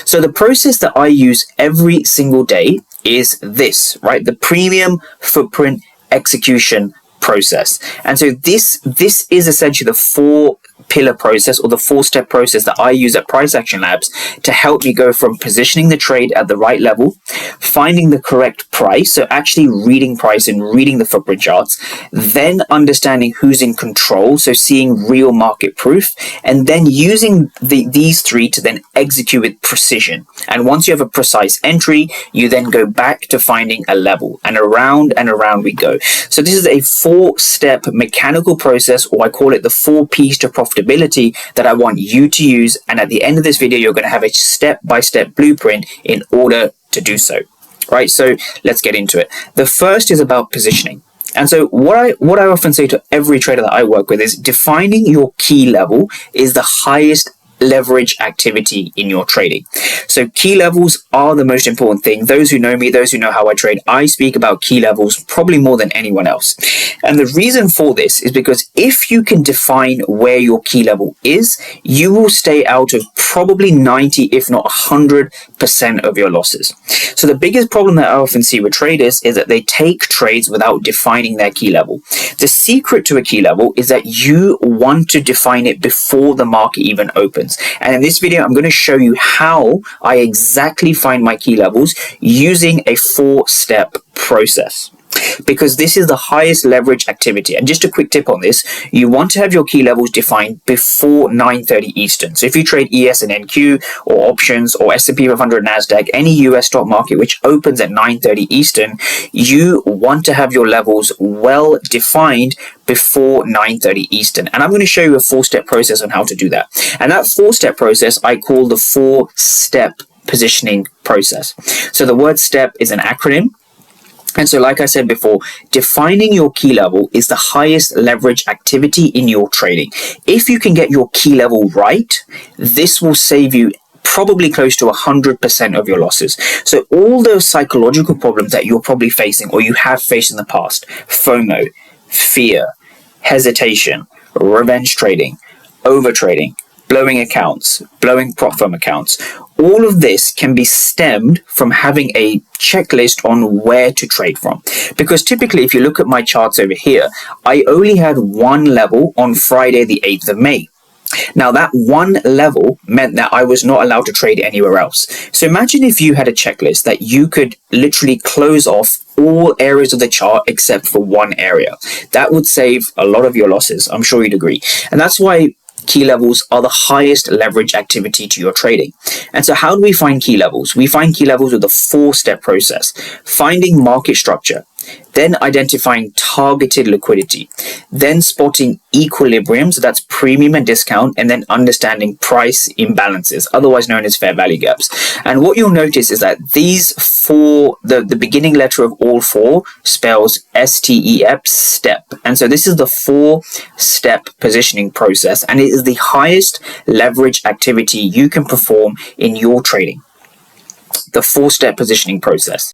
So the process that I use every single day is this, right? The premium footprint execution process. And so this is essentially the 4-pillar process, or the 4-step process that I use at Price Action Labs to help me go from positioning the trade at the right level, finding the correct price, so actually reading price and reading the footprint charts, then understanding who's in control, so seeing real market proof, and then using these 3 to then execute with precision. And once you have a precise entry, you then go back to finding a level, and around we go. So this is a 4-step mechanical process, or I call it the 4 P's to profitability, that I want you to use. And at the end of this video, you're going to have a step-by-step blueprint in order to do so. Right, so let's get into it. The first is about positioning. And so what I often say to every trader that I work with is defining your key level is the highest leverage activity in your trading. So key levels are the most important thing. Those who know me, those who know how I trade, I speak about key levels probably more than anyone else. And the reason for this is because if you can define where your key level is, you will stay out of probably 90, if not 100% of your losses. So the biggest problem that I often see with traders is that they take trades without defining their key level. The secret to a key level is that you want to define it before the market even opens. And in this video, I'm going to show you how I exactly find my key levels using a 4-step process, because this is the highest leverage activity. And just a quick tip on this, you want to have your key levels defined before 9:30 Eastern. So if you trade ES and NQ or options or S&P 500, NASDAQ, any US stock market which opens at 9:30 Eastern, you want to have your levels well defined before 9:30 Eastern. And I'm going to show you a 4-step process on how to do that. And that 4-step process I call the 4-step positioning process. So the word step is an acronym. And so, like I said before, defining your key level is the highest leverage activity in your trading. If you can get your key level right, this will save you probably close to 100% of your losses. So all those psychological problems that you're probably facing, or you have faced in the past, FOMO, fear, hesitation, revenge trading, over trading, blowing accounts, blowing prop firm accounts, all of this can be stemmed from having a checklist on where to trade from. Because typically, if you look at my charts over here, I only had one level on Friday, the 8th of May. Now, that one level meant that I was not allowed to trade anywhere else. So imagine if you had a checklist that you could literally close off all areas of the chart except for one area. That would save a lot of your losses. I'm sure you'd agree. And that's why key levels are the highest leverage activity to your trading. And so how do we find key levels? We find key levels with a 4-step process: finding market structure, then identifying targeted liquidity, then spotting equilibrium, so that's premium and discount, and then understanding price imbalances, otherwise known as fair value gaps. And what you'll notice is that these 4, the beginning letter of all 4 spells STEP, step. And so this is the 4-step positioning process, and it is the highest leverage activity you can perform in your trading. The 4-step positioning process.